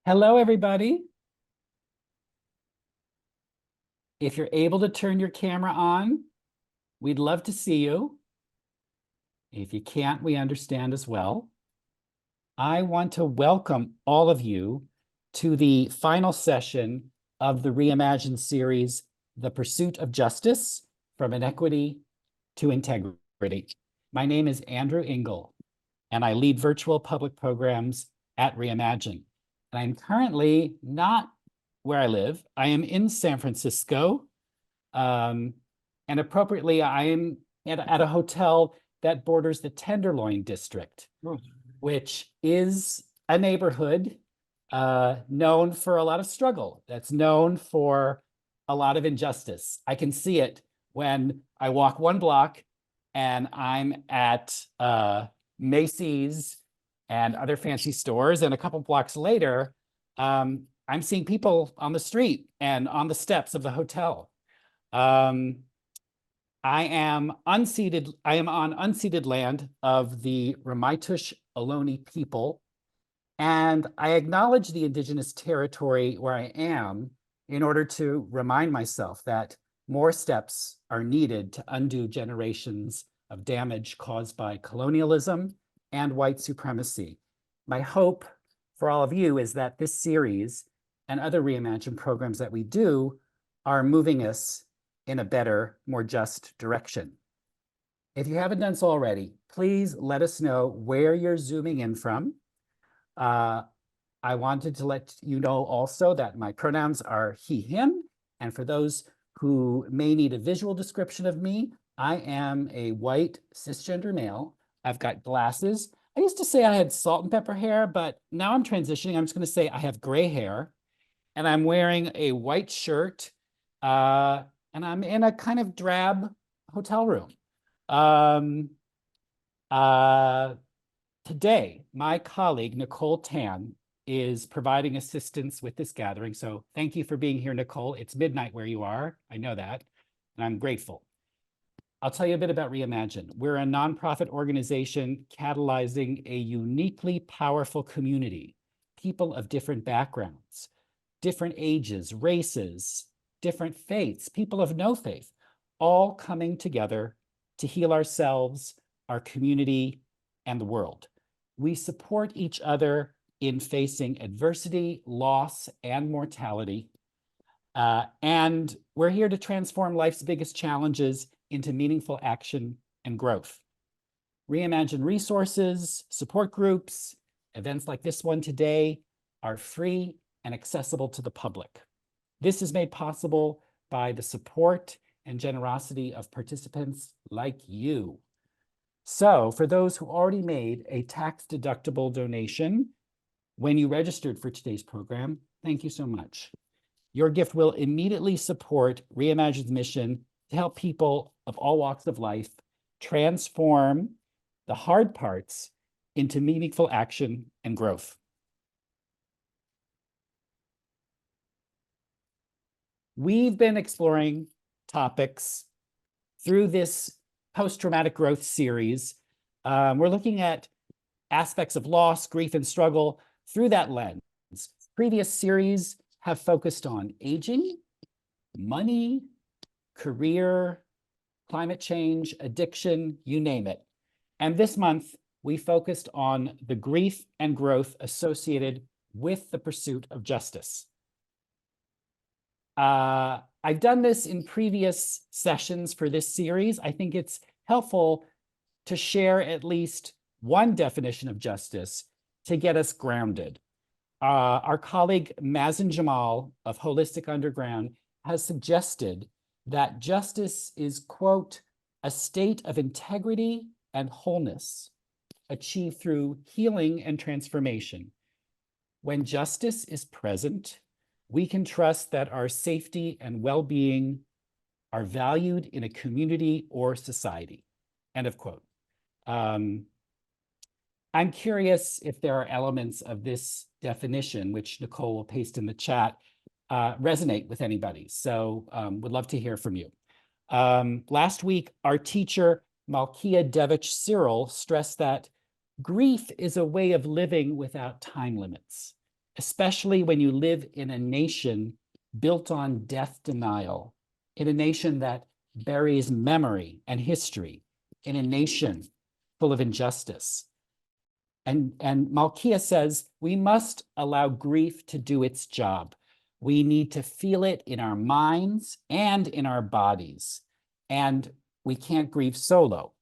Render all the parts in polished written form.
Hello, everybody. If you're able to turn your camera on, we'd love to see you. If you can't, we understand as well. I want to welcome all of you to the final session of the Reimagine series, The Pursuit of Justice from Inequity to Integrity. My name is Andrew Engel, and I lead virtual public programs at Reimagine. And I'm currently not where I live. I am in San Francisco. And appropriately, I am at a hotel that borders the Tenderloin District, which is a neighborhood known for a lot of struggle, that's known for a lot of injustice. I can see it when I walk one block and I'm at Macy's and other fancy stores, and a couple blocks later, I'm seeing people on the street and on the steps of the hotel. I am on unceded land of the Ramaytush Ohlone people, and I acknowledge the indigenous territory where I am in order to remind myself that more steps are needed to undo generations of damage caused by colonialism and white supremacy. My hope for all of you is that this series and other Reimagine programs that we do are moving us in a better, more just direction. If you haven't done so already, please let us know where you're zooming in from. I wanted to let you know also that my pronouns are he, him, and for those who may need a visual description of me, I am a white cisgender male. I've got glasses. I used to say I had salt and pepper hair, but now I'm transitioning. I'm just going to say I have gray hair, and I'm wearing a white shirt, and I'm in a kind of drab hotel room. Today, my colleague, Nicole Tan, is providing assistance with this gathering. So thank you for being here, Nicole. It's midnight where you are. I know that, and I'm grateful. I'll tell you a bit about Reimagine. We're a nonprofit organization catalyzing a uniquely powerful community, people of different backgrounds, different ages, races, different faiths, people of no faith, all coming together to heal ourselves, our community, and the world. We support each other in facing adversity, loss, and mortality. And we're here to transform life's biggest challenges into meaningful action and growth. Reimagine resources, support groups, events like this one today are free and accessible to the public. This is made possible by the support and generosity of participants like you. So for those who already made a tax-deductible donation when you registered for today's program, thank you so much. Your gift will immediately support Reimagine's mission to help people of all walks of life transform the hard parts into meaningful action and growth. We've been exploring topics through this post-traumatic growth series. We're looking at aspects of loss, grief, and struggle through that lens. Previous series have focused on aging, money, career, climate change, addiction, you name it. And this month, we focused on the grief and growth associated with the pursuit of justice. I've done this in previous sessions for this series. I think it's helpful to share at least one definition of justice to get us grounded. Our colleague Mazen Jamal of Holistic Underground has suggested that justice is, quote, a state of integrity and wholeness achieved through healing and transformation. When justice is present, we can trust that our safety and well-being are valued in a community or society, end of quote. I'm curious if there are elements of this definition, which Nicole will paste in the chat, resonate with anybody. So would love to hear from you. Last week, our teacher, Malkia Devich Cyril, stressed that grief is a way of living without time limits. especially when you live in a nation built on death denial, in a nation that buries memory and history, in a nation full of injustice. And Malkia says, we must allow grief to do its job. We need to feel it in our minds and in our bodies. And we can't grieve solo.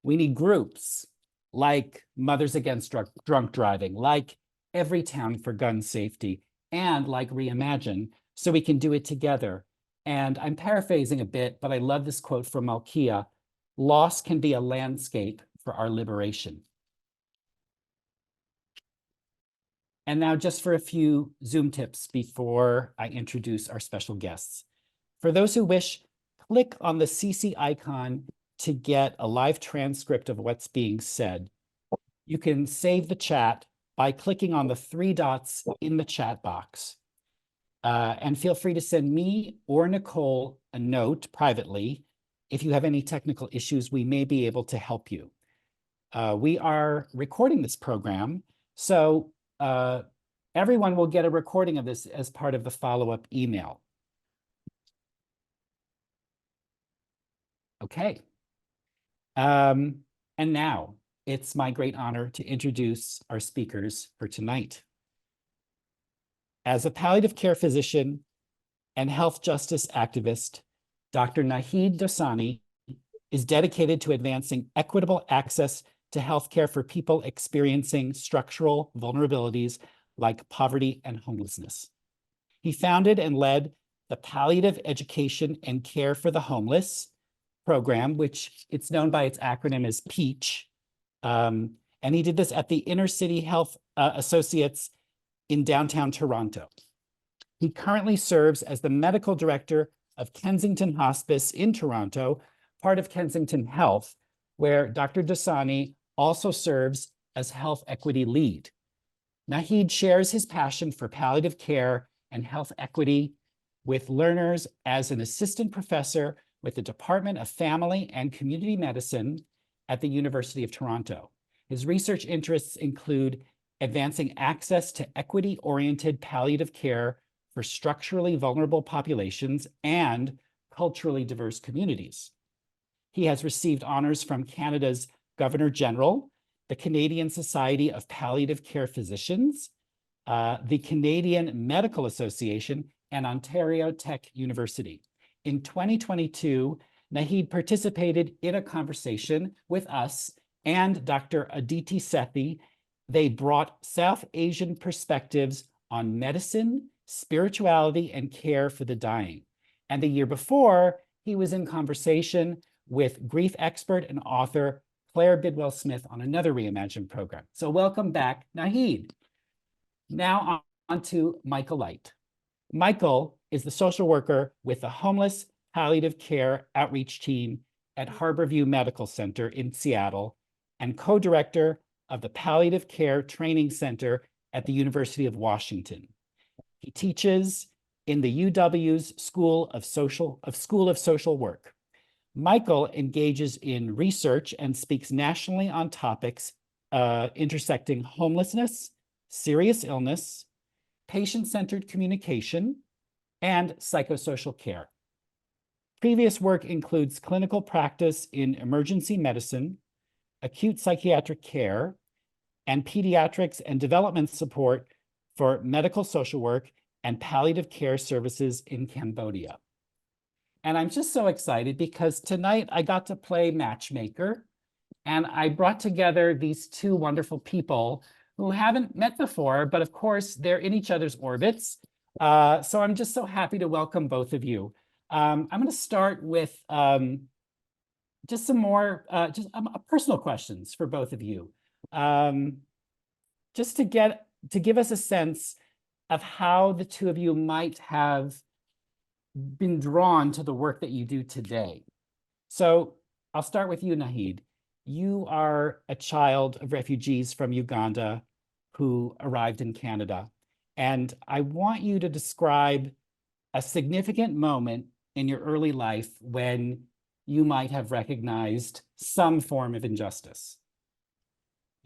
We need groups like Mothers Against Drunk Driving, like Everytown for Gun Safety, and like Reimagine, so we can do it together. And I'm paraphrasing a bit, but I love this quote from Malkia: loss can be a landscape for our liberation. And now just for a few Zoom tips before I introduce our special guests. For those who wish, click on the CC icon to get a live transcript of what's being said. You can save the chat by clicking on the 3 dots in the chat box. And feel free to send me or Nicole a note privately. If you have any technical issues, we may be able to help you. We are recording this program, so everyone will get a recording of this as part of the follow-up email. Okay. And now it's my great honor to introduce our speakers for tonight. As a palliative care physician and health justice activist, Dr. Naheed Dosani is dedicated to advancing equitable access to healthcare for people experiencing structural vulnerabilities like poverty and homelessness. He founded and led the Palliative Education and Care for the Homeless program, which it's known by its acronym as PEACH. And he did this at the Inner City Health Associates in downtown Toronto. He currently serves as the medical director of Kensington Hospice in Toronto, part of Kensington Health, where Dr. Dosani also serves as health equity lead. Naheed shares his passion for palliative care and health equity with learners as an assistant professor with the Department of Family and Community Medicine at the University of Toronto. His research interests include advancing access to equity-oriented palliative care for structurally vulnerable populations and culturally diverse communities. He has received honors from Canada's Governor General, the Canadian Society of Palliative Care Physicians, the Canadian Medical Association, and Ontario Tech University. In 2022, Naheed participated in a conversation with us and Dr. Aditi Sethi. They brought South Asian perspectives on medicine, spirituality, and care for the dying. And the year before, he was in conversation with grief expert and author Claire Bidwell-Smith on another Reimagine program. So welcome back, Naheed. Now on to Michael Light. Michael is the social worker with the Homeless Palliative Care Outreach Team at Harborview Medical Center in Seattle and co-director of the Palliative Care Training Center at the University of Washington. He teaches in the UW's School of Social Work. Michael engages in research and speaks nationally on topics intersecting homelessness, serious illness, patient-centered communication, and psychosocial care. Previous work includes clinical practice in emergency medicine, acute psychiatric care, and pediatrics and development support for medical social work and palliative care services in Cambodia. And I'm just so excited because tonight I got to play matchmaker, and I brought together these two wonderful people who haven't met before, but of course they're in each other's orbits. So I'm just so happy to welcome both of you. I'm going to start with just some more personal questions for both of you, just to give us a sense of how the two of you might have been drawn to the work that you do today. So I'll start with you, Naheed. You are a child of refugees from Uganda who arrived in Canada. And I want you to describe a significant moment in your early life when you might have recognized some form of injustice.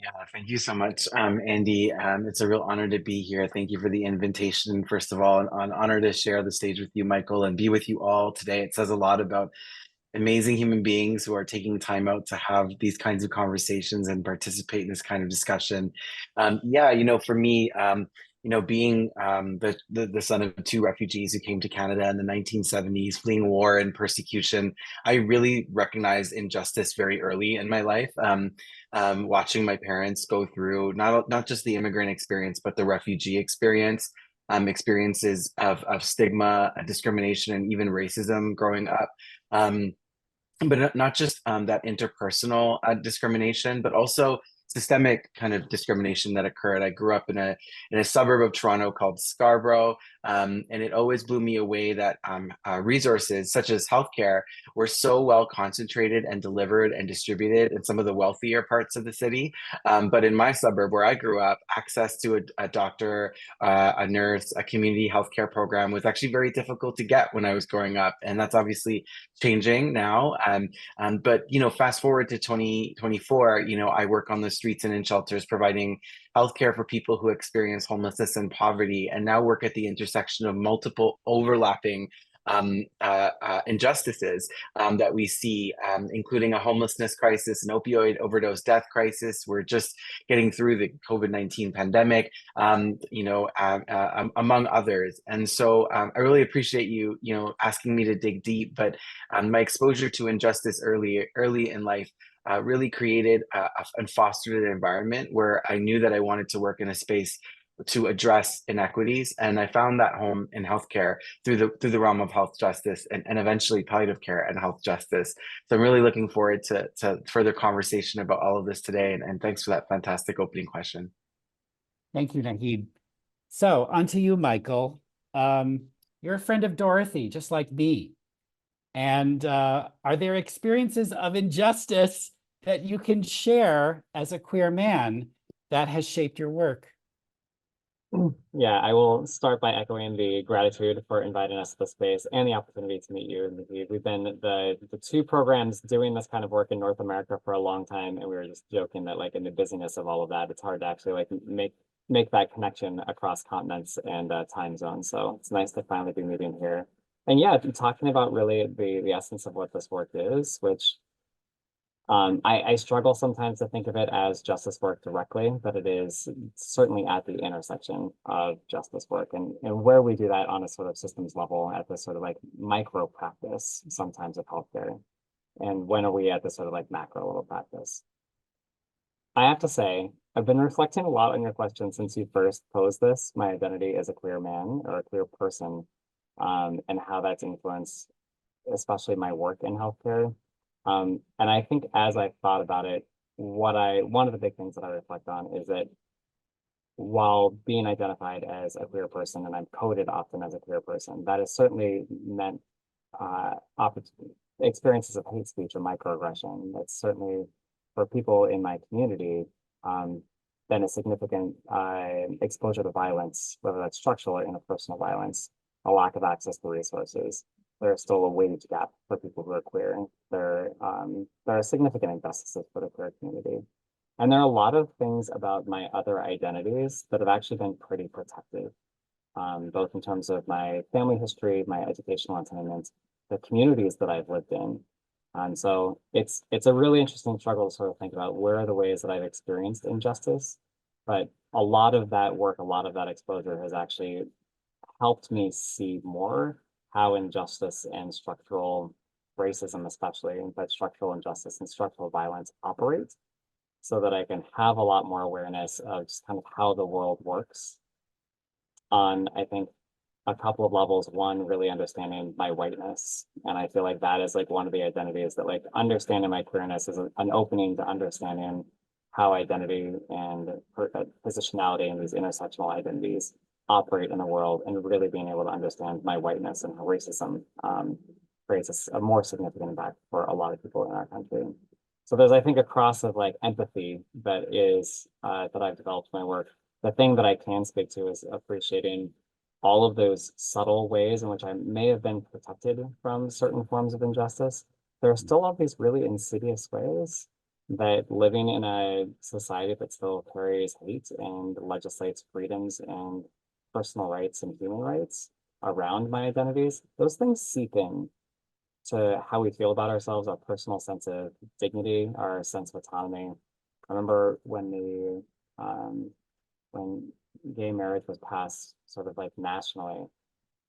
Yeah, thank you so much, Andy. It's a real honor to be here. Thank you for the invitation, first of all, and an honor to share the stage with you, Michael, and be with you all today. It says a lot about amazing human beings who are taking time out to have these kinds of conversations and participate in this kind of discussion. Yeah, for me, being the son of two refugees who came to Canada in the 1970s, fleeing war and persecution, I really recognized injustice very early in my life. Watching my parents go through not just the immigrant experience, but the refugee experience. Experiences of stigma, discrimination, and even racism growing up. Um, but not just that interpersonal discrimination, but also systemic kind of discrimination that occurred. I grew up in a suburb of Toronto called Scarborough, and it always blew me away that resources such as healthcare were so well concentrated and delivered and distributed in some of the wealthier parts of the city. But in my suburb where I grew up, access to a doctor, a nurse, a community healthcare program was actually very difficult to get when I was growing up, and that's obviously changing now. But fast forward to 2024, I work on the streets and in shelters, providing healthcare for people who experience homelessness and poverty, and now work at the intersection of multiple overlapping injustices that we see, including a homelessness crisis, an opioid overdose death crisis. We're just getting through the COVID-19 pandemic, among others. And so I really appreciate you, asking me to dig deep. But my exposure to injustice early in life really created and fostered an environment where I knew that I wanted to work in a space to address inequities, and I found that home in healthcare through the realm of health justice and eventually palliative care and health justice. So I'm really looking forward to further conversation about all of this today, and thanks for that fantastic opening question. Thank you, Naheed. So on to you, Michael. You're a friend of Dorothy, just like me. And are there experiences of injustice that you can share as a queer man that has shaped your work? Yeah, I will start by echoing the gratitude for inviting us to the space and the opportunity to meet you. Naheed. We've been the two programs doing this kind of work in North America for a long time, and we were just joking that like in the busyness of all of that, it's hard to actually like make that connection across continents and time zones. So it's nice to finally be meeting here. And yeah, talking about really the essence of what this work is, which I struggle sometimes to think of it as justice work directly, but it is certainly at the intersection of justice work and where we do that on a sort of systems level at this sort of like micro practice, sometimes of healthcare. And when are we at this sort of like macro level practice? I have to say, I've been reflecting a lot on your question since you first posed this, my identity as a queer man or a queer person, and how that's influenced, especially my work in healthcare. And I think as I thought about it, one of the big things that I reflect on is that while being identified as a queer person, and I'm coded often as a queer person, that has certainly meant experiences of hate speech or microaggression. That's certainly for people in my community, been a significant exposure to violence, whether that's structural or interpersonal violence, a lack of access to resources. There's still a wage gap for people who are queer. There are significant injustices for the queer community. And there are a lot of things about my other identities that have actually been pretty protective, both in terms of my family history, my educational attainment, the communities that I've lived in. And so it's a really interesting struggle to sort of think about where are the ways that I've experienced injustice. But a lot of that work, a lot of that exposure has actually helped me see more how injustice and structural racism, especially, but structural injustice and structural violence operate so that I can have a lot more awareness of just kind of how the world works on, I think, a couple of levels. One, really understanding my whiteness. And I feel like that is like one of the identities that like understanding my queerness is an opening to understanding how identity and positionality and these intersectional identities operate in the world, and really being able to understand my whiteness and how racism creates a more significant impact for a lot of people in our country. So there's, I think, a cross of like empathy that is that I've developed in my work. The thing that I can speak to is appreciating all of those subtle ways in which I may have been protected from certain forms of injustice. There are still all these really insidious ways that living in a society that still carries hate and legislates freedoms and personal rights and human rights around my identities, those things seep in to how we feel about ourselves, our personal sense of dignity, our sense of autonomy. I remember when gay marriage was passed sort of like nationally.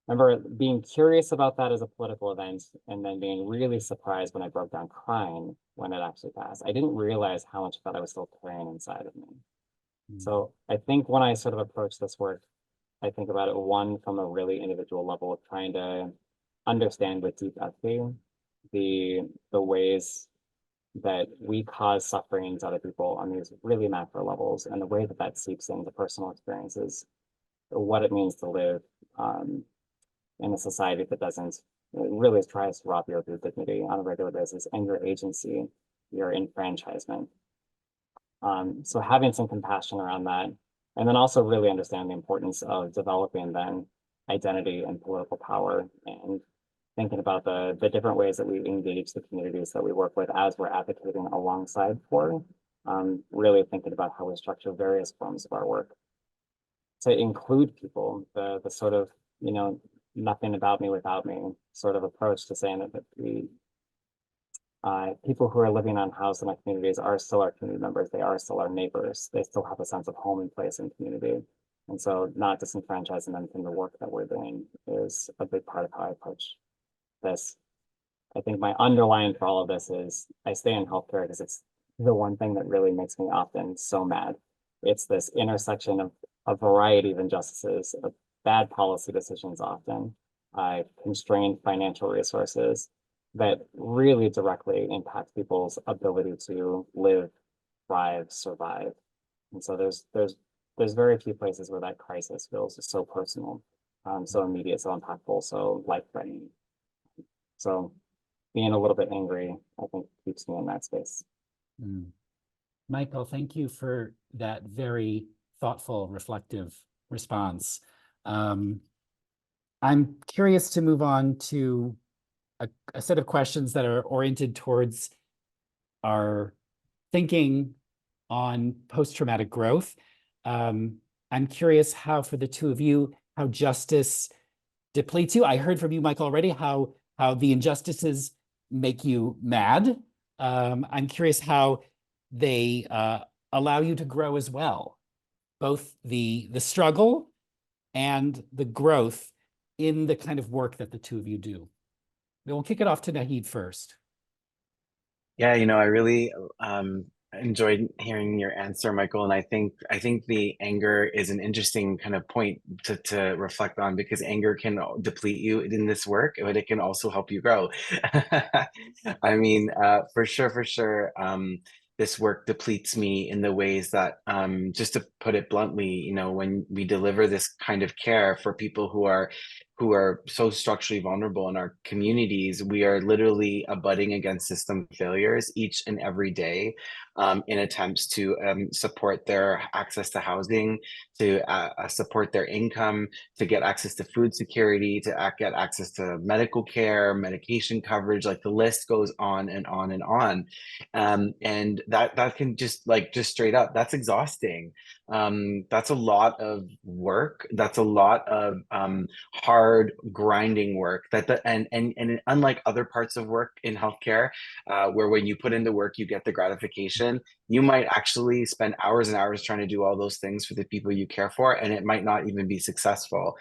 I remember being curious about that as a political event and then being really surprised when I broke down crying when it actually passed. I didn't realize how much of that I was still carrying inside of me. So I think when I sort of approach this work, I think about it one from a really individual level of trying to understand with deep empathy the ways that we cause suffering to other people on these really macro levels and the way that that seeps into personal experiences, what it means to live in a society that doesn't it really tries to rob you of your dignity on a regular basis and your agency, your enfranchisement. So having some compassion around that, and then also really understand the importance of developing then identity and political power and thinking about the different ways that we engage the communities that we work with as we're advocating alongside for, really thinking about how we structure various forms of our work to include people, the sort of, nothing about me without me sort of approach to saying that we people who are living unhoused in our communities are still our community members. They are still our neighbors. They still have a sense of home and place in community. And so not disenfranchising them from the work that we're doing is a big part of how I approach this. I think my underline for all of this is I stay in healthcare because it's the one thing that really makes me often so mad. It's this intersection of a variety of injustices, of bad policy decisions often, constrained financial resources that really directly impact people's ability to live, thrive, survive. And so there's very few places where that crisis feels so personal, so immediate, so impactful, so life-threatening. So being a little bit angry, I think, keeps me in that space. Michael, thank you for that very thoughtful, reflective response. I'm curious to move on to a set of questions that are oriented towards our thinking on post-traumatic growth. I'm curious how, for the two of you, how justice depletes you. I heard from you, Michael, already how the injustices make you mad. I'm curious how they allow you to grow as well, both the struggle and the growth in the kind of work that the two of you do. We'll kick it off to Naheed first. Yeah, I really enjoyed hearing your answer, Michael. And I think the anger is an interesting kind of point to reflect on, because anger can deplete you in this work, but it can also help you grow. I mean, for sure. This work depletes me in the ways that, just to put it bluntly, when we deliver this kind of care for people who are so structurally vulnerable in our communities, we are literally abutting against system failures each and every day, in attempts to support their access to housing, to support their income, to get access to food security, to get access to medical care, medication coverage. Like the list goes on and on and on, and that can just straight up, that's exhausting. That's a lot of work. That's a lot of hard grinding work and unlike other parts of work in healthcare, where when you put in the work you get the gratification, you might actually spend hours and hours trying to do all those things for the people you care for, and it might not even be successful.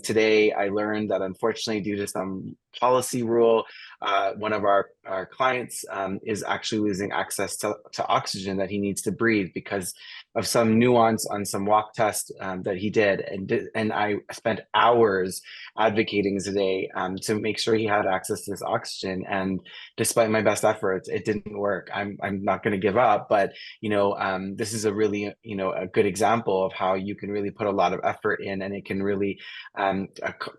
Today I learned that, unfortunately, due to some policy rule, one of our clients is actually losing access to oxygen that he needs to breathe because of some nuance on some walk test that he did. And I spent hours advocating today to make sure he had access to this oxygen. And despite my best efforts, it didn't work. I'm not going to give up, but this is a really a good example of how you can really put a lot of effort in, and it can really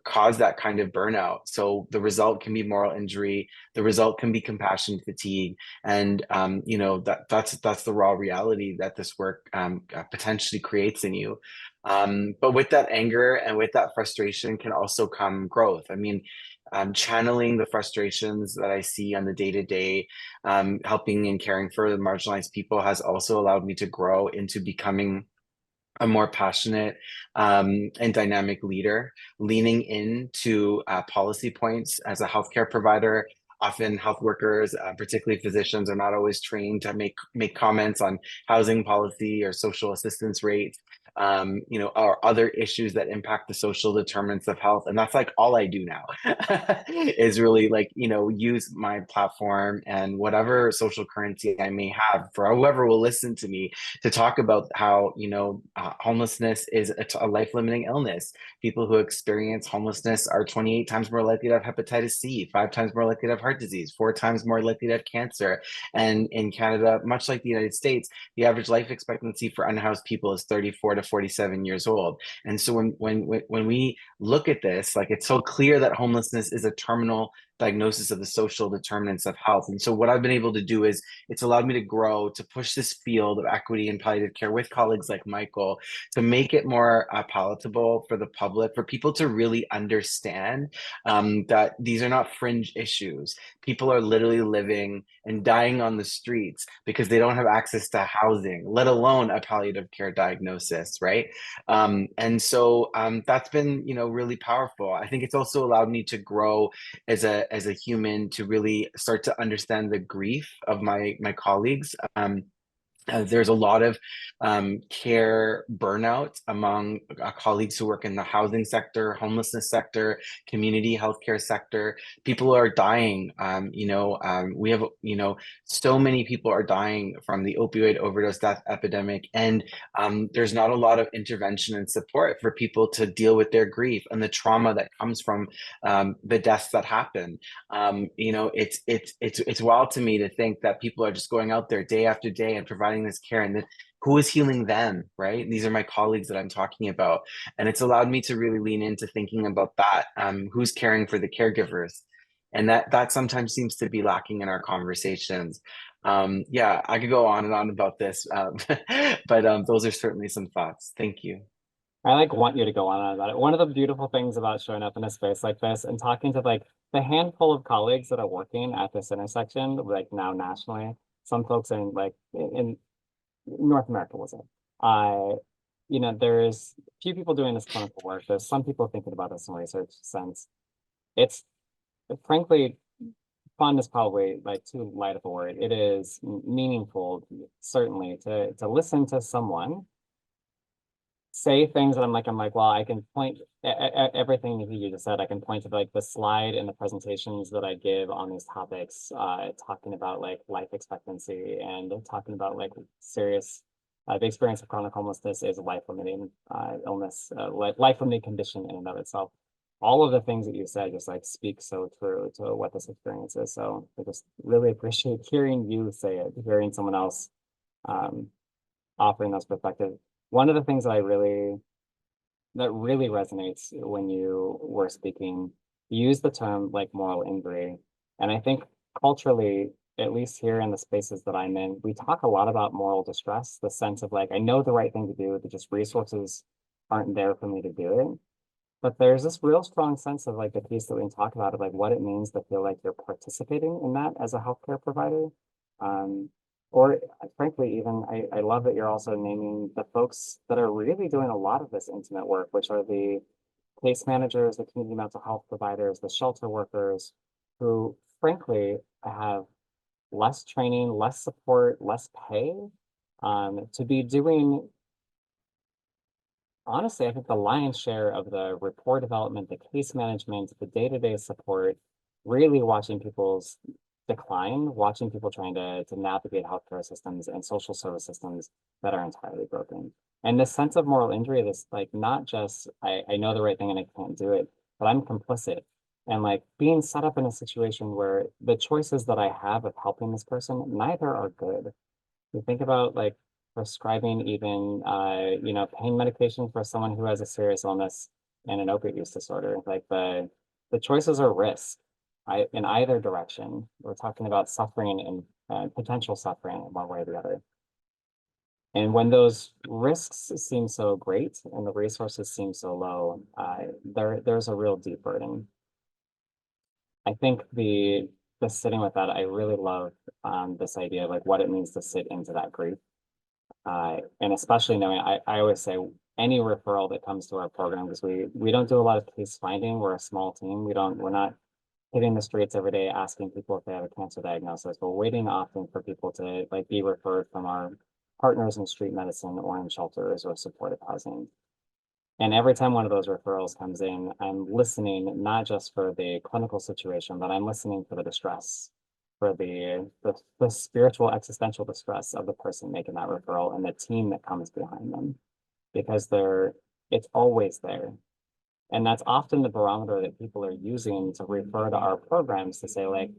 cause that kind of burnout. So the result can be moral injury. The result can be compassion fatigue, and that's the raw reality that this work potentially creates in you. But with that anger and with that frustration can also come growth. I mean, channeling the frustrations that I see on the day-to-day, helping and caring for the marginalized people has also allowed me to grow into becoming a more passionate and dynamic leader, leaning into policy points as a healthcare provider. Often health workers, particularly physicians, are not always trained to make comments on housing policy or social assistance rates, or other issues that impact the social determinants of health. And that's like all I do now is really like, use my platform and whatever social currency I may have for whoever will listen to me to talk about how, homelessness is a life-limiting illness. People who experience homelessness are 28 times more likely to have hepatitis C, 5 times more likely to have heart disease, 4 times more likely to have cancer. And in Canada, much like the United States, the average life expectancy for unhoused people is 34 to 47 years old. And so when we look at this, like, it's so clear that homelessness is a terminal diagnosis of the social determinants of health. And so what I've been able to do is it's allowed me to grow, to push this field of equity and palliative care with colleagues like Michael, to make it more palatable for the public, for people to really understand that these are not fringe issues. People are literally living and dying on the streets because they don't have access to housing, let alone a palliative care diagnosis, right? And so that's been, really powerful. I think it's also allowed me to grow as a human, to really start to understand the grief of my colleagues. There's a lot of care burnout among colleagues who work in the housing sector, homelessness sector, community healthcare sector. People are dying. We have, so many people are dying from the opioid overdose death epidemic, and there's not a lot of intervention and support for people to deal with their grief and the trauma that comes from the deaths that happen. It's wild to me to think that people are just going out there day after day and providing this care, and then who is healing them, right? And these are my colleagues that I'm talking about, and it's allowed me to really lean into thinking about that. Who's caring for the caregivers? And that sometimes seems to be lacking in our conversations. Yeah, I could go on and on about this, but those are certainly some thoughts. Thank you. I like want you to go on about it. One of the beautiful things about showing up in a space like this and talking to like the handful of colleagues that are working at this intersection, like now nationally, some folks in North America was it. There's a few people doing this clinical work. There's some people thinking about this in research sense. It's frankly, fun is probably like too light of a word. It is meaningful, certainly, to listen to someone say things that I'm like, well, I can point everything that you just said. I can point to like the slide and the presentations that I give on these topics, talking about like life expectancy and talking about like serious, the experience of chronic homelessness is a life-limiting illness, life-limiting condition in and of itself. All of the things that you said just like speak so true to what this experience is. So I just really appreciate hearing you say it, hearing someone else offering those perspectives. One of the things that really resonates when you were speaking, you used the term like moral injury. And I think culturally, at least here in the spaces that I'm in, we talk a lot about moral distress, the sense of like, I know the right thing to do, but just resources aren't there for me to do it. But there's this real strong sense of like the piece that we can talk about of like what it means to feel like you're participating in that as a healthcare provider. Or frankly, even I love that you're also naming the folks that are really doing a lot of this intimate work, which are the case managers, the community mental health providers, the shelter workers, who frankly have less training, less support, less pay, to be doing, honestly, I think the lion's share of the report development, the case management, the day-to-day support, really watching people's decline, watching people trying to navigate healthcare systems and social service systems that are entirely broken. And this sense of moral injury, this like not just I know the right thing and I can't do it, but I'm complicit. And like being set up in a situation where the choices that I have of helping this person, neither are good. You think about like prescribing even pain medication for someone who has a serious illness and an opiate use disorder. Like the choices are risk. In either direction. We're talking about suffering and potential suffering in one way or the other. And when those risks seem so great and the resources seem so low, there's a real deep burden. I think the sitting with that, I really love this idea of like what it means to sit into that grief. And especially knowing, I always say any referral that comes to our program, because we don't do a lot of case finding. We're a small team. We're not hitting the streets every day asking people if they have a cancer diagnosis. We're waiting often for people to like be referred from our partners in street medicine or in shelters or supportive housing. And every time one of those referrals comes in, I'm listening not just for the clinical situation, but I'm listening for the distress, for the spiritual existential distress of the person making that referral and the team that comes behind them, because it's always there. And that's often the barometer that people are using to refer to our programs to say, like,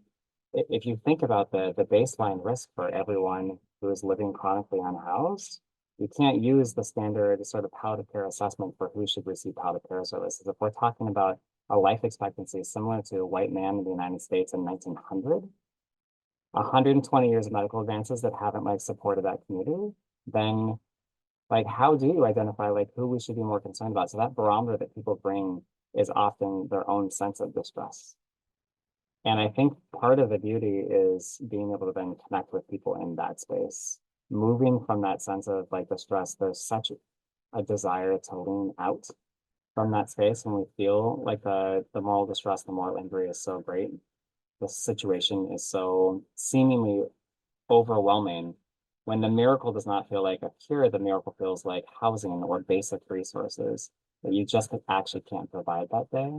if you think about the baseline risk for everyone who is living chronically unhoused, you can't use the standard sort of palliative care assessment for who should receive palliative care services. If we're talking about a life expectancy similar to a white man in the United States in 1900, 120 years of medical advances that haven't like supported that community, then like how do you identify like who we should be more concerned about? So that barometer that people bring is often their own sense of distress. And I think part of the beauty is being able to then connect with people in that space, moving from that sense of like distress. There's such a desire to lean out from that space when we feel like the moral distress, the moral injury is so great. The situation is so seemingly overwhelming. When the miracle does not feel like a cure, the miracle feels like housing or basic resources that you just actually can't provide that day.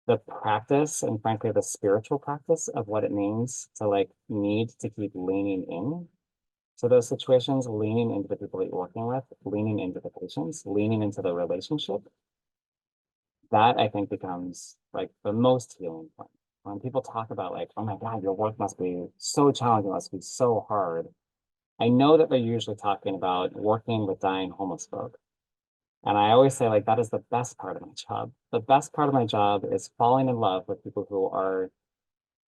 The practice and frankly, the spiritual practice of what it means to like need to keep leaning in to those situations, leaning into the people that you're working with, leaning into the patients, leaning into the relationship. That I think becomes like the most healing point. When people talk about like, oh my God, your work must be so challenging, must be so hard. I know that they're usually talking about working with dying homeless folk. And I always say like, that is the best part of my job. The best part of my job is falling in love with people who are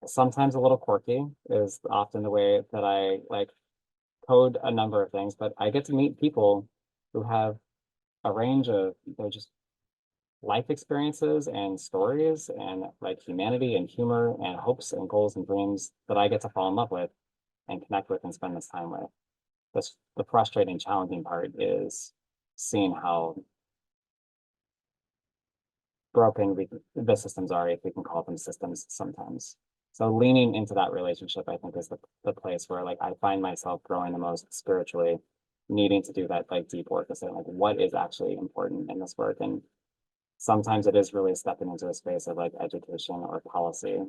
sometimes a little quirky is often the way that I like code a number of things, but I get to meet people who have a range of, they're just life experiences and stories and like humanity and humor and hopes and goals and dreams that I get to fall in love with and connect with and spend this time with. The frustrating, challenging part is seeing how broken the systems are, if we can call them systems sometimes. So leaning into that relationship, I think, is the place where like I find myself growing the most spiritually, needing to do that like deep work to say like what is actually important in this work. And sometimes it is really stepping into a space of like education or policy.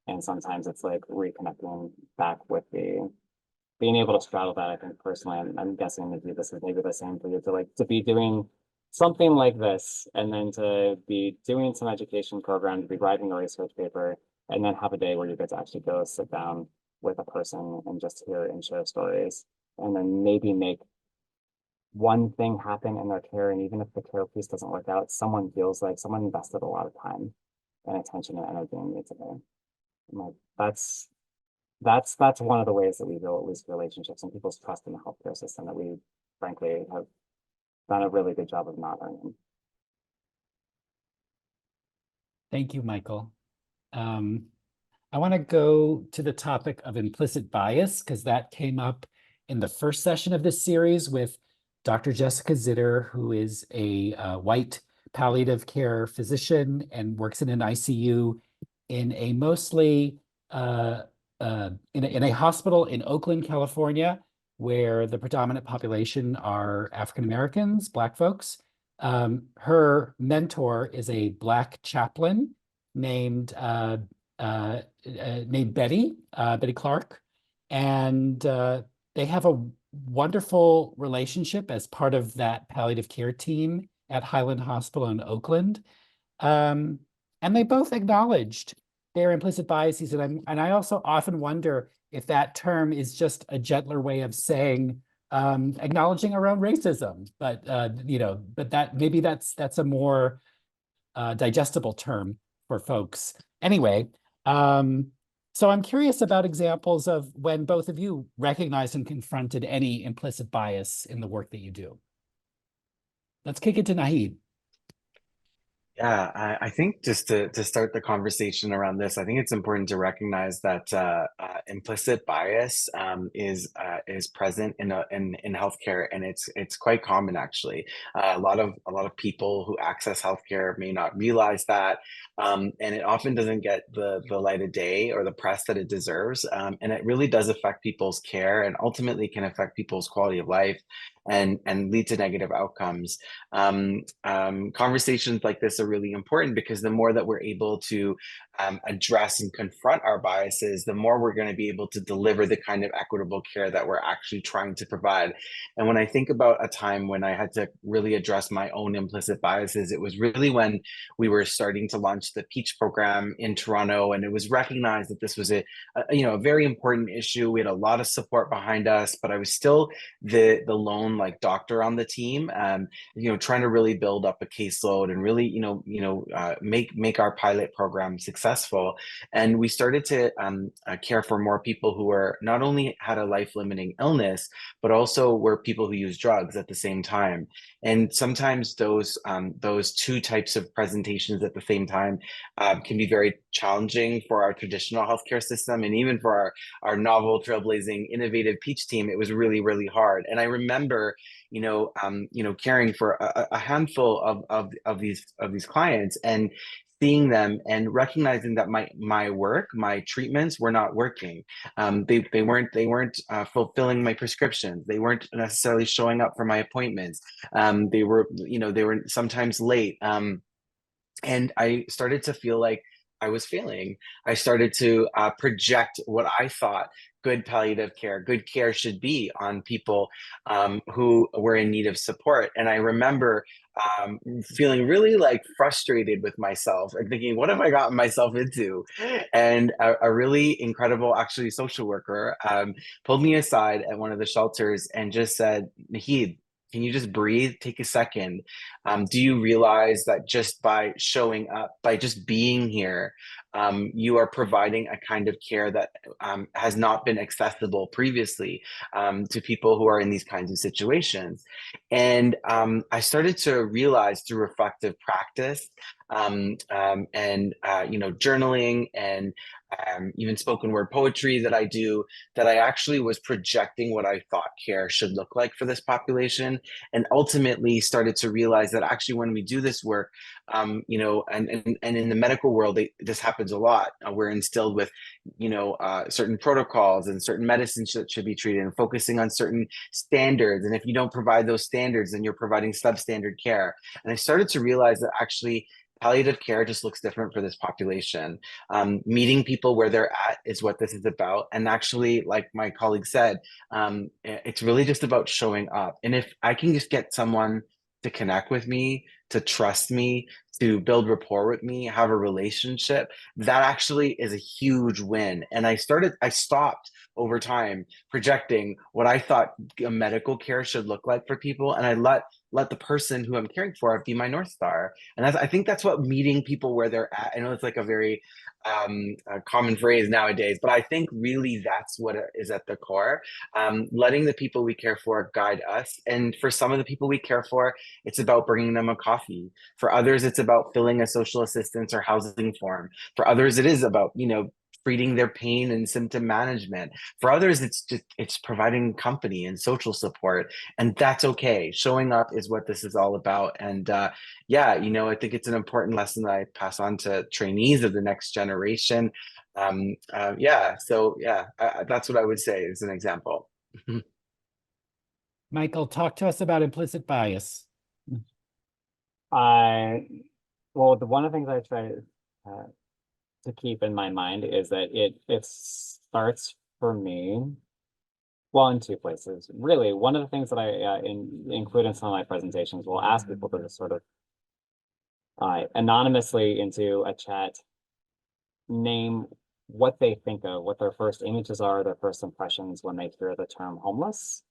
And sometimes it's like reconnecting back with being able to straddle that. I think personally, I'm guessing that this is maybe the same for you to be doing something like this and then to be doing some education program, to be writing a research paper, and then have a day where you get to actually go sit down with a person and just hear and share stories, and then maybe make one thing happen in their care. And even if the care piece doesn't work out, someone feels like someone invested a lot of time and attention and energy in me today. Like that's one of the ways that we build at least relationships and people's trust in the healthcare system that we frankly have done a really good job of not earning. Thank you, Michael. I want to go to the topic of implicit bias because that came up in the first session of this series with Dr. Jessica Zitter, who is a white palliative care physician and works in an ICU in a mostly in a hospital in Oakland, California, where the predominant population are African Americans, Black folks. Her mentor is a Black chaplain named Betty Clark, and they have a wonderful relationship as part of that palliative care team at Highland Hospital in Oakland. And they both acknowledged their implicit biases, and I also often wonder if that term is just a gentler way of saying acknowledging our own racism, but that maybe that's a more digestible term for folks. Anyway, so I'm curious about examples of when both of you recognized and confronted any implicit bias in the work that you do. Let's kick it to Naheed. Yeah, I think just to start the conversation around this, I think it's important to recognize that implicit bias is present in healthcare, and it's quite common actually. A lot of people who access healthcare may not realize that, and it often doesn't get the light of day or the press that it deserves, and it really does affect people's care, and ultimately can affect people's quality of life, and lead to negative outcomes. Conversations like this are really important because the more that we're able to address and confront our biases, the more we're going to be able to deliver the kind of equitable care that we're actually trying to provide. And when I think about a time when I had to really address my own implicit biases, it was really when we were starting to launch the Peach program in Toronto, and it was recognized that this was a very important issue. We had a lot of support behind us, but I was still the lone like doctor on the team. Trying to really build up a caseload and really, make our pilot program successful. And we started to care for more people who were not only had a life-limiting illness, but also were people who use drugs at the same time. And sometimes those two types of presentations at the same time can be very challenging for our traditional healthcare system, and even for our novel, trailblazing, innovative Peach team. It was really, really hard. And I remember caring for a handful of these clients, and seeing them and recognizing that my work, my treatments were not working. They weren't fulfilling my prescriptions. They weren't necessarily showing up for my appointments. They were sometimes late. And I started to feel like I was failing. I started to project what I thought good palliative care, good care should be on people who were in need of support. And I remember feeling really like frustrated with myself and thinking, what have I gotten myself into? And a really incredible, actually, social worker pulled me aside at one of the shelters and just said, Naheed, can you just breathe? Take a second. Do you realize that just by showing up, by just being here, you are providing a kind of care that has not been accessible previously to people who are in these kinds of situations? And I started to realize through reflective practice and journaling and even spoken word poetry that I do, that I actually was projecting what I thought care should look like for this population, and ultimately started to realize that actually when we do this work, and in the medical world, this happens a lot. We're instilled with, certain protocols and certain medicines that should be treated, and focusing on certain standards. And if you don't provide those standards, then you're providing substandard care. And I started to realize that actually palliative care just looks different for this population. Meeting people where they're at is what this is about. And actually, like my colleague said, it's really just about showing up. And if I can just get someone to connect with me, to trust me, to build rapport with me, have a relationship, that actually is a huge win. And I stopped over time projecting what I thought a medical care should look like for people. And I let the person who I'm caring for be my North Star. And I think that's what meeting people where they're at. I know it's like a very a common phrase nowadays, but I think really that's what is at the core. Letting the people we care for guide us. And for some of the people we care for, it's about bringing them a coffee. For others, it's about filling a social assistance or housing form. For others, it is about, treating their pain and symptom management. For others, it's providing company and social support, and that's okay. Showing up is what this is all about. And I think it's an important lesson that I pass on to trainees of the next generation. That's what I would say as an example. Michael, talk to us about implicit bias. One of the things I try to keep in my mind is that it starts for me, well, in two places. Really, one of the things that I include in some of my presentations will ask people to just sort of anonymously into a chat name what they think of, what their first images are, their first impressions when they hear the term homeless.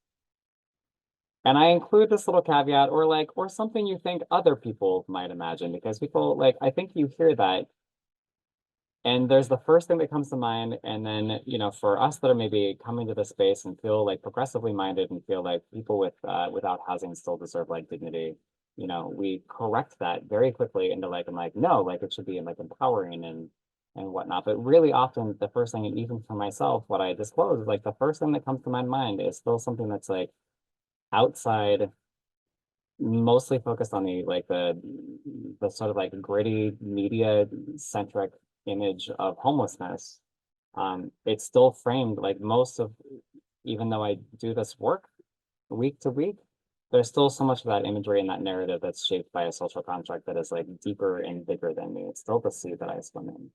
And I include this little caveat, or something you think other people might imagine, because people, I think you hear that and there's the first thing that comes to mind. And then, for us that are maybe coming to this space and feel like progressively minded and feel like people without housing still deserve dignity, you know, we correct that very quickly into like, I'm like, no, like it should be like empowering and whatnot. But really often the first thing, and even for myself, what I disclose is like the first thing that comes to my mind is still something that's like outside, mostly focused on the like the sort of like gritty media centric image of homelessness. It's still framed like most of, even though I do this work week to week, there's still so much of that imagery and that narrative that's shaped by a social contract that is like deeper and bigger than me. It's still the sea that I swim in.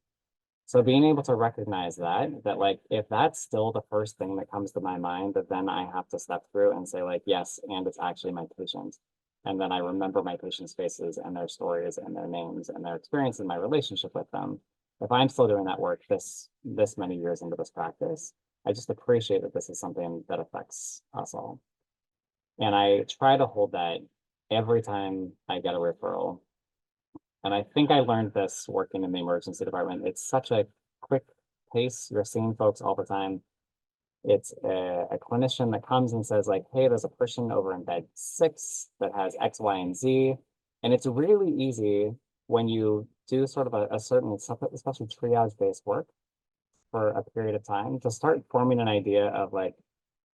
So being able to recognize that like if that's still the first thing that comes to my mind, that then I have to step through and say like, yes, and it's actually my patient. And then I remember my patients' faces and their stories and their names and their experience in my relationship with them. If I'm still doing that work this many years into this practice, I just appreciate that this is something that affects us all. And I try to hold that every time I get a referral. And I think I learned this working in the emergency department. It's such a quick pace. You're seeing folks all the time. It's a clinician that comes and says like, hey, there's a person over in bed 6 that has X, Y, and Z. And it's really easy when you do sort of a certain, especially triage-based work for a period of time, to start forming an idea of like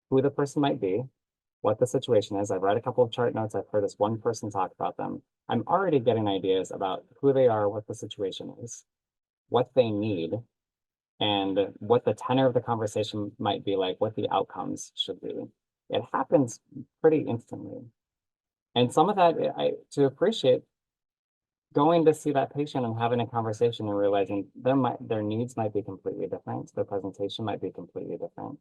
who the person might be, what the situation is. I've read a couple of chart notes. I've heard this one person talk about them. I'm already getting ideas about who they are, what the situation is, what they need, and what the tenor of the conversation might be like, what the outcomes should be. It happens pretty instantly. And some of that, to appreciate, going to see that patient and having a conversation and realizing their needs might be completely different, their presentation might be completely different.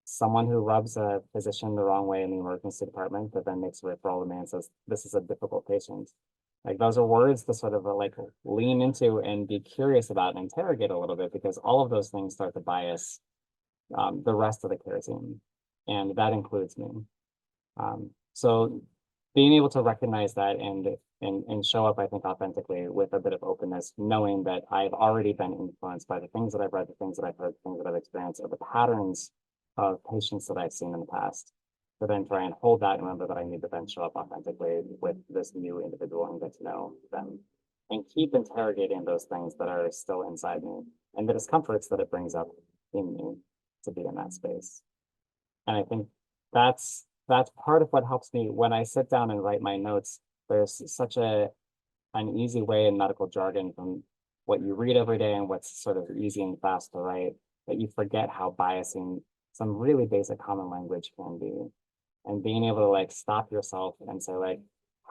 Someone who rubs a physician the wrong way in the emergency department that then makes a referral to me and says, this is a difficult patient. Like those are words to sort of like lean into and be curious about and interrogate a little bit, because all of those things start to bias the rest of the care team. And that includes me. So being able to recognize that and show up, I think, authentically with a bit of openness, knowing that I've already been influenced by the things that I've read, the things that I've heard, the things that I've experienced, or the patterns of patients that I've seen in the past, to then try and hold that and remember that I need to then show up authentically with this new individual and get to know them and keep interrogating those things that are still inside me and the discomforts that it brings up in me to be in that space. And I think that's part of what helps me when I sit down and write my notes. There's such an easy way in medical jargon from what you read every day and what's sort of easy and fast to write, that you forget how biasing some really basic common language can be. And being able to like stop yourself and say like,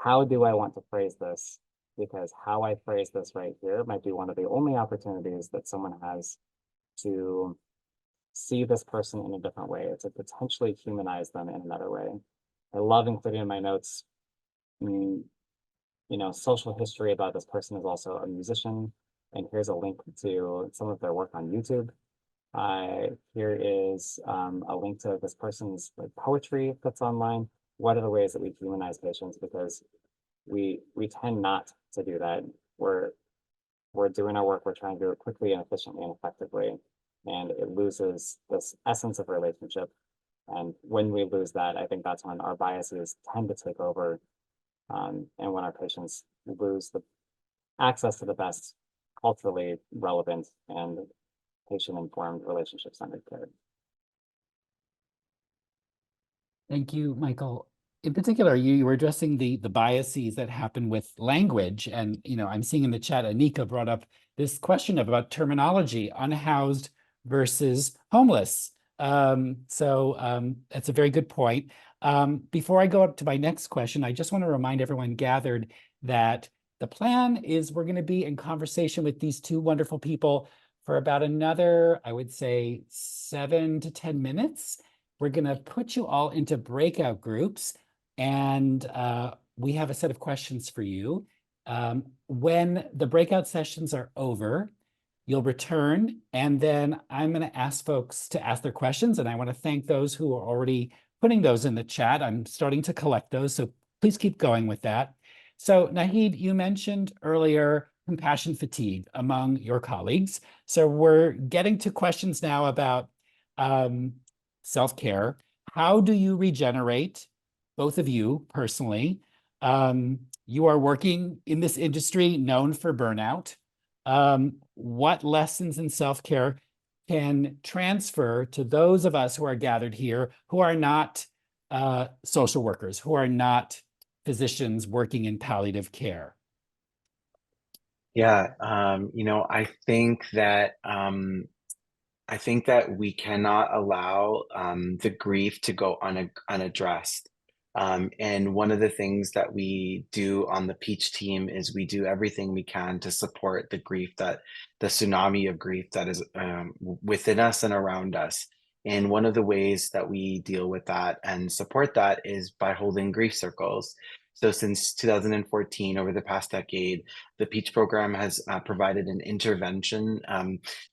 how do I want to phrase this? Because how I phrase this right here might be one of the only opportunities that someone has to see this person in a different way, to potentially humanize them in another way. I love including in my notes, you know, social history about this person is also a musician. And here's a link to some of their work on YouTube. Here is a link to this person's like poetry that's online. What are the ways that we humanize patients? Because we tend not to do that. We're doing our work, we're trying to do it quickly and efficiently and effectively, and it loses this essence of relationship. And when we lose that, I think that's when our biases tend to take over, and when our patients lose the access to the best culturally relevant and patient-informed relationship-centered care. Thank you, Michael. In particular, you were addressing the biases that happen with language. And, you know, I'm seeing in the chat, Anika brought up this question about terminology, unhoused versus homeless. That's a very good point. Before I go up to my next question, I just want to remind everyone gathered that the plan is we're going to be in conversation with these two wonderful people for about another, I would say, 7 to 10 minutes. We're going to put you all into breakout groups, and we have a set of questions for you. When the breakout sessions are over, you'll return, and then I'm going to ask folks to ask their questions, and I want to thank those who are already putting those in the chat. I'm starting to collect those, so please keep going with that. So Naheed, you mentioned earlier compassion fatigue among your colleagues. So we're getting to questions now about self-care. How do you regenerate, both of you personally, You are working in this industry known for burnout. What lessons in self-care can transfer to those of us who are gathered here who are not social workers, who are not physicians working in palliative care? Yeah, you know, I think that we cannot allow the grief to go unaddressed. And one of the things that we do on the Peach team is we do everything we can to support the tsunami of grief that is within us and around us. And one of the ways that we deal with that and support that is by holding grief circles. So since 2014, over the past decade, the Peach program has provided an intervention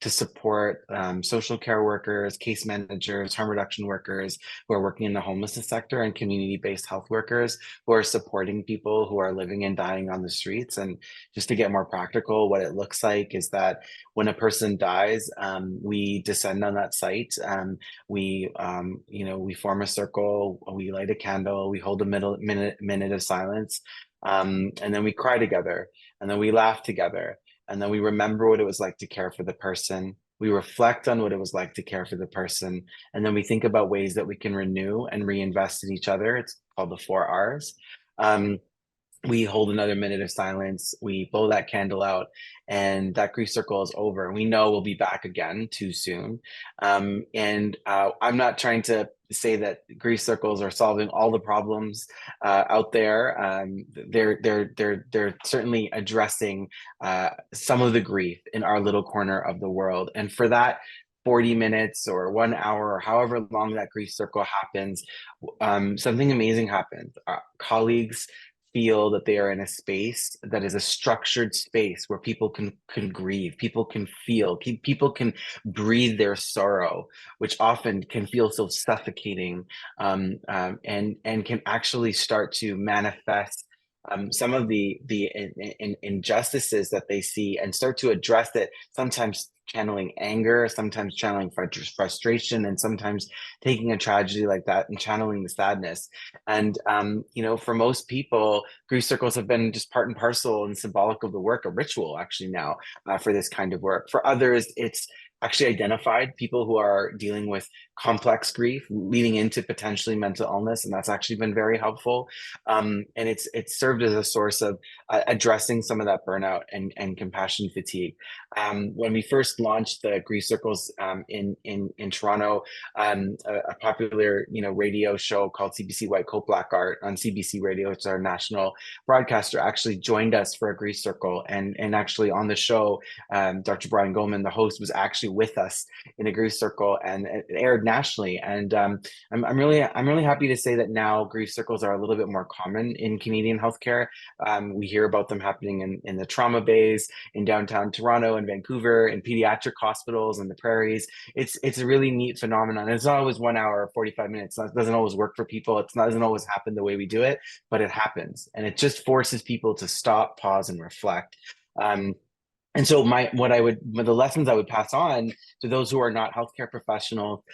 to support social care workers, case managers, harm reduction workers who are working in the homelessness sector, and community-based health workers who are supporting people who are living and dying on the streets. And just to get more practical, what it looks like is that when a person dies, we descend on that site. We form a circle, we light a candle, we hold a minute of silence, and then we cry together, and then we laugh together, and then we remember what it was like to care for the person. We reflect on what it was like to care for the person, and then we think about ways that we can renew and reinvest in each other. It's called the 4 Rs. We hold another minute of silence, we blow that candle out, and that grief circle is over. We know we'll be back again too soon. And I'm not trying to say that grief circles are solving all the problems out there. They're certainly addressing some of the grief in our little corner of the world. And for that 40 minutes or 1 hour or however long that grief circle happens, something amazing happens. Colleagues feel that they are in a space that is a structured space where people can grieve, people can feel, people can breathe their sorrow, which often can feel so suffocating, and can actually start to manifest some of the injustices that they see and start to address it, sometimes channeling anger, sometimes channeling frustration, and sometimes taking a tragedy like that and channeling the sadness. And for most people, grief circles have been just part and parcel and symbolic of the work, a ritual actually now for this kind of work. For others, it's actually identified people who are dealing with complex grief leading into potentially mental illness, and that's actually been very helpful. And it's served as a source of addressing some of that burnout and compassion fatigue. When we first launched the grief circles in Toronto, a popular radio show called CBC White Coat Black Art on CBC Radio, it's our national broadcaster, actually joined us for a grief circle, and actually on the show, Dr. Brian Goldman, the host, was actually with us in a grief circle, and it aired nationally. And I'm really happy to say that now grief circles are a little bit more common in Canadian healthcare. We hear about them happening in the trauma bays in downtown Toronto and Vancouver, in pediatric hospitals in the prairies. It's a really neat phenomenon. It's not always 1 hour or 45 minutes. It doesn't always work for people. Doesn't always happen the way we do it, but it happens, and it just forces people to stop, pause, and reflect. And so the lessons I would pass on to those who are not healthcare professionals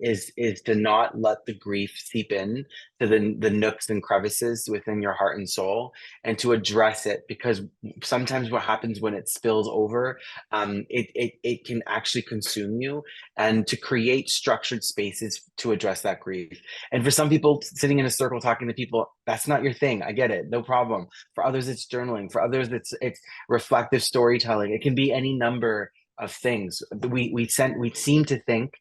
is to not let the grief seep in to the nooks and crevices within your heart and soul, and to address it, because sometimes what happens when it spills over, it can actually consume you, and to create structured spaces to address that grief. And for some people, sitting in a circle talking to people, that's not your thing. I get it, no problem. For others, it's journaling. For others, it's reflective storytelling. It can be any number of things. We seem to think,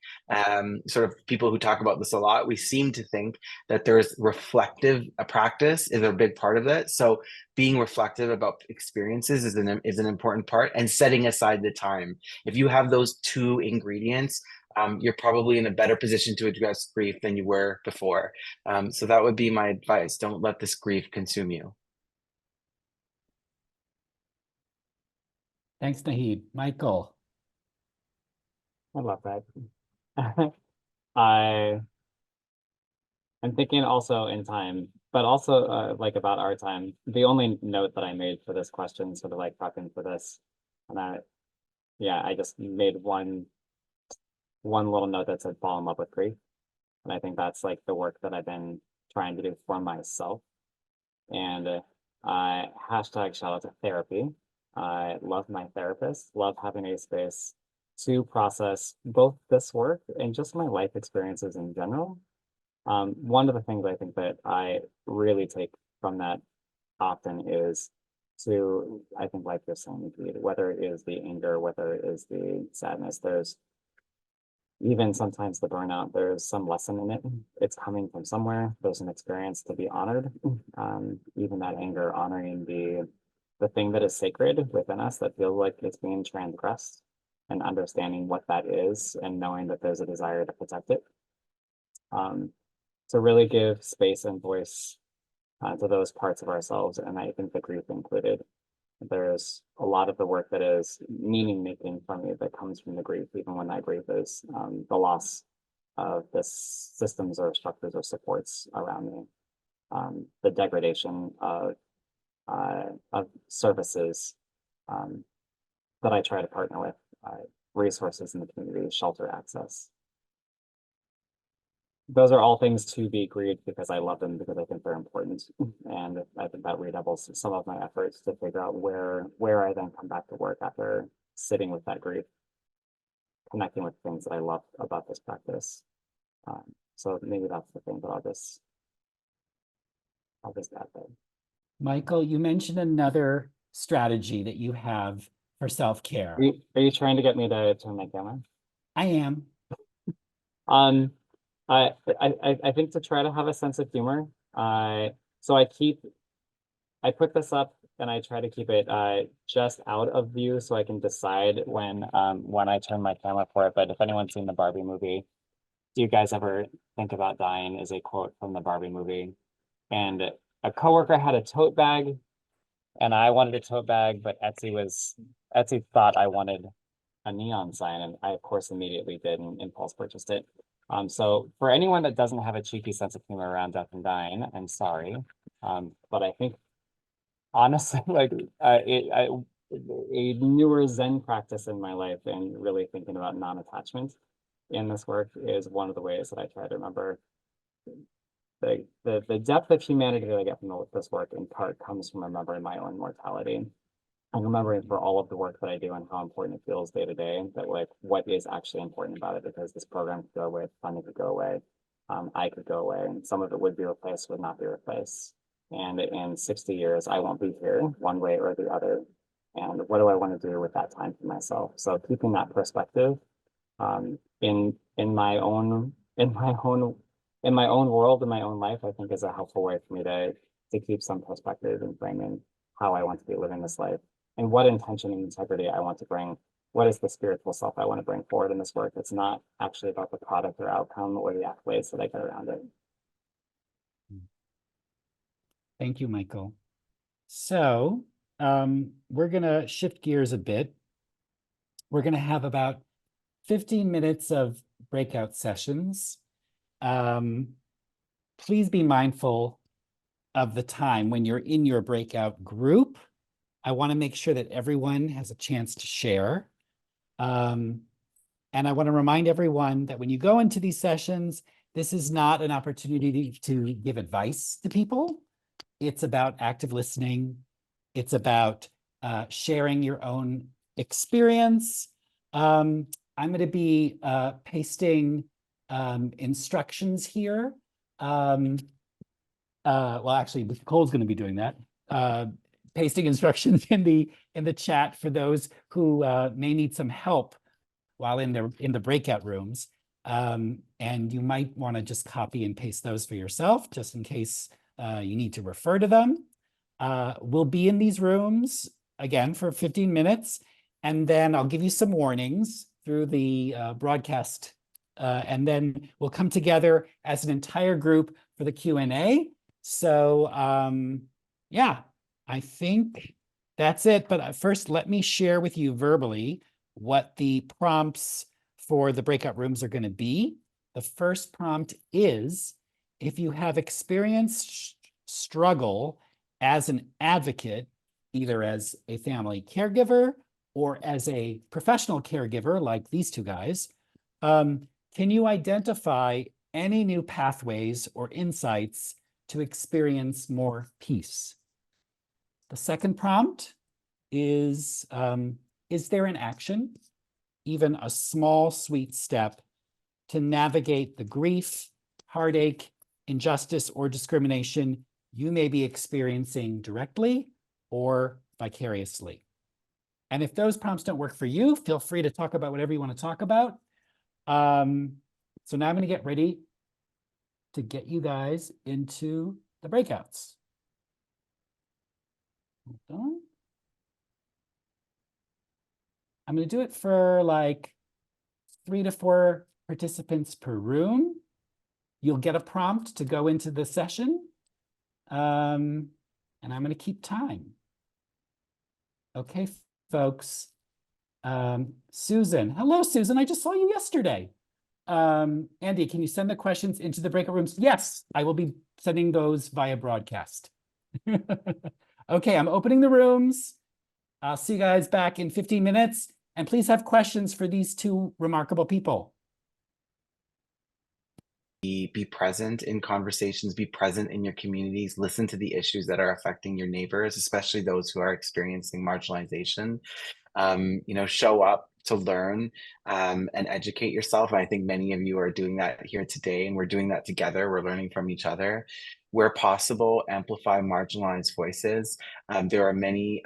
sort of people who talk about this a lot, we seem to think that there's reflective practice is a big part of it. So being reflective about experiences is an important part, and setting aside the time. If you have those two ingredients, you're probably in a better position to address grief than you were before. So that would be my advice. Don't let this grief consume you. Thanks, Naheed. Michael. I love that. I am thinking also in time, but also like about our time. The only note that I made for this question, sort of like prepping for this, and I just made one little note that said fall in love with grief. And I think that's like the work that I've been trying to do for myself. And hashtag shout out to therapy. I love my therapist, love having a space to process both this work and just my life experiences in general. One of the things I think that I really take from that often is to, I think, like you're saying, whether it is the anger, whether it is the sadness, there's even sometimes the burnout, there's some lesson in it. It's coming from somewhere. There's an experience to be honored. Even that anger, honoring the thing that is sacred within us that feels like it's being transgressed, and understanding what that is and knowing that there's a desire to protect it. To really give space and voice to those parts of ourselves, and I think the grief included. There's a lot of the work that is meaning making for me that comes from the grief, even when that grief is the loss of the systems or structures or supports around me, the degradation of services that I try to partner with, resources in the community, shelter access. Those are all things to be grieved because I love them, because I think they're important. And I think that redoubles some of my efforts to figure out where I then come back to work after sitting with that grief, connecting with things that I love about this practice. So maybe that's the thing that I'll just add there. Michael, you mentioned another strategy that you have for self-care. Are you trying to get me to turn my camera? I am. I think to try to have a sense of humor. So I put this up and I try to keep it just out of view so I can decide when I turn my camera for it. But if anyone's seen the Barbie movie, do you guys ever think about dying is a quote from the Barbie movie. And a coworker had a tote bag and I wanted a tote bag, but Etsy thought I wanted a neon sign, and I of course immediately did and impulse purchased it. So for anyone that doesn't have a cheeky sense of humor around death and dying, I'm sorry. But I think honestly, like a newer Zen practice in my life and really thinking about non-attachment in this work is one of the ways that I try to remember the depth of humanity that I get from this work in part comes from remembering my own mortality. I'm remembering for all of the work that I do and how important it feels day to day, that like what is actually important about it, because this program could go away, funding could go away, I could go away, and some of it would be replaced, would not be replaced. And in 60 years, I won't be here one way or the other. And what do I want to do with that time for myself? So keeping that perspective in my own world, in my own life, I think is a helpful way for me to keep some perspective and framing how I want to be living this life, and what intention and integrity I want to bring. What is the spiritual self I want to bring forward in this work? It's not actually about the product or outcome or the accolades that I get around it. Thank you, Michael. So we're going to shift gears a bit. We're going to have about 15 minutes of breakout sessions. Please be mindful of the time when you're in your breakout group. I want to make sure that everyone has a chance to share. And I want to remind everyone that when you go into these sessions, this is not an opportunity to give advice to people. It's about active listening. It's about sharing your own experience. I'm going to be pasting instructions here. Well, actually, Nicole's going to be doing that. Pasting instructions in the chat for those who may need some help while in the breakout rooms. And you might want to just copy and paste those for yourself, just in case you need to refer to them. We'll be in these rooms again for 15 minutes, and then I'll give you some warnings through the broadcast, and then we'll come together as an entire group for the Q&A. So yeah, I think that's it. But first, let me share with you verbally what the prompts for the breakout rooms are going to be. The first prompt is, if you have experienced struggle as an advocate, either as a family caregiver or as a professional caregiver like these two guys, can you identify any new pathways or insights to experience more peace? The second prompt is there an action, even a small, sweet step, to navigate the grief, heartache, injustice, or discrimination you may be experiencing directly or vicariously? And if those prompts don't work for you, feel free to talk about whatever you want to talk about. So now I'm going to get ready to get you guys into the breakouts. Hold on. I'm going to do it for like 3 to 4 participants per room. You'll get a prompt to go into the session. And I'm going to keep time. Okay, folks. Susan. Hello, Susan. I just saw you yesterday. Andy, can you send the questions into the breakout rooms? Yes, I will be sending those via broadcast. Okay, I'm opening the rooms. I'll see you guys back in 15 minutes. And please have questions for these two remarkable people. Be present in conversations, be present in your communities, listen to the issues that are affecting your neighbors, especially those who are experiencing marginalization. Show up to learn and educate yourself. And I think many of you are doing that here today, and we're doing that together. We're learning from each other. Where possible, amplify marginalized voices. There are many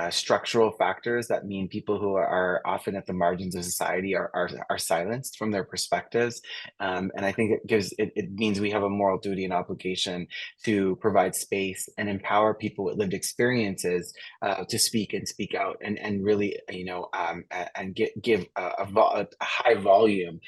structural factors that mean people who are often at the margins of society are silenced from their perspectives. And I think it means we have a moral duty and obligation to provide space and empower people with lived experiences to speak and speak out and really, and give a high volume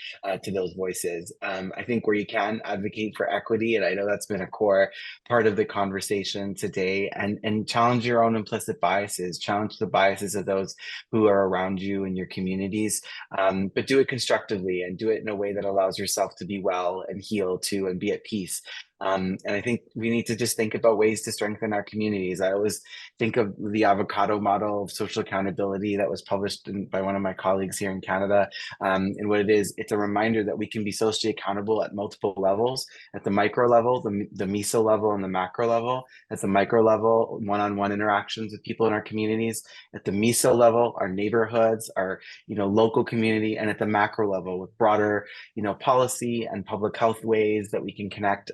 to those voices. I think where you can advocate for equity, and I know that's been a core part of the conversation today, and challenge your own implicit biases, challenge the biases of those who are around you in your communities, but do it constructively and do it in a way that allows yourself to be well and heal too and be at peace. And I think we need to just think about ways to strengthen our communities. I always think of the avocado model of social accountability that was published by one of my colleagues here in Canada. And what it is, it's a reminder that we can be socially accountable at multiple levels, at the micro level, the meso level, and the macro level. At the micro level, one-on-one interactions with people in our communities. At the meso level, our neighborhoods, our local community, and at the macro level with broader policy and public health ways that we can connect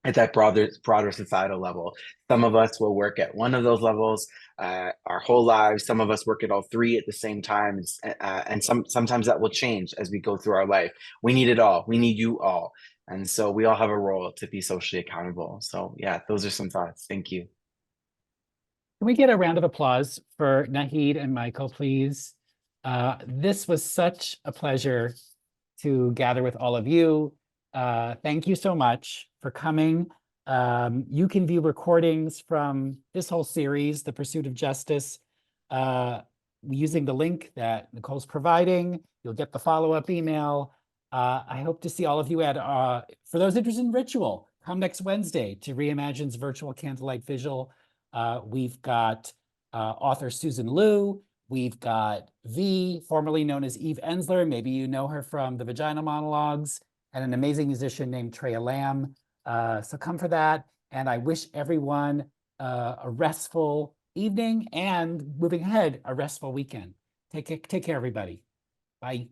at that broader societal level. Some of us will work at one of those levels our whole lives. Some of us work at all three at the same time, and sometimes that will change as we go through our life. We need it all. We need you all, and so we all have a role to be socially accountable. So yeah, those are some thoughts. Thank you. Can we get a round of applause for Naheed and Michael, please? This was such a pleasure to gather with all of you. Thank you so much for coming. You can view recordings from this whole series, The Pursuit of Justice, using the link that Nicole's providing. You'll get the follow-up email. I hope to see all of you at, for those interested in ritual, come next Wednesday to Reimagine's virtual candlelight vigil. We've got author Susan Liu. We've got V, formerly known as Eve Ensler. Maybe you know her from the Vagina Monologues, and an amazing musician named Treya Lamb. So come for that. And I wish everyone a restful evening, and moving ahead, a restful weekend. Take care, everybody. Bye.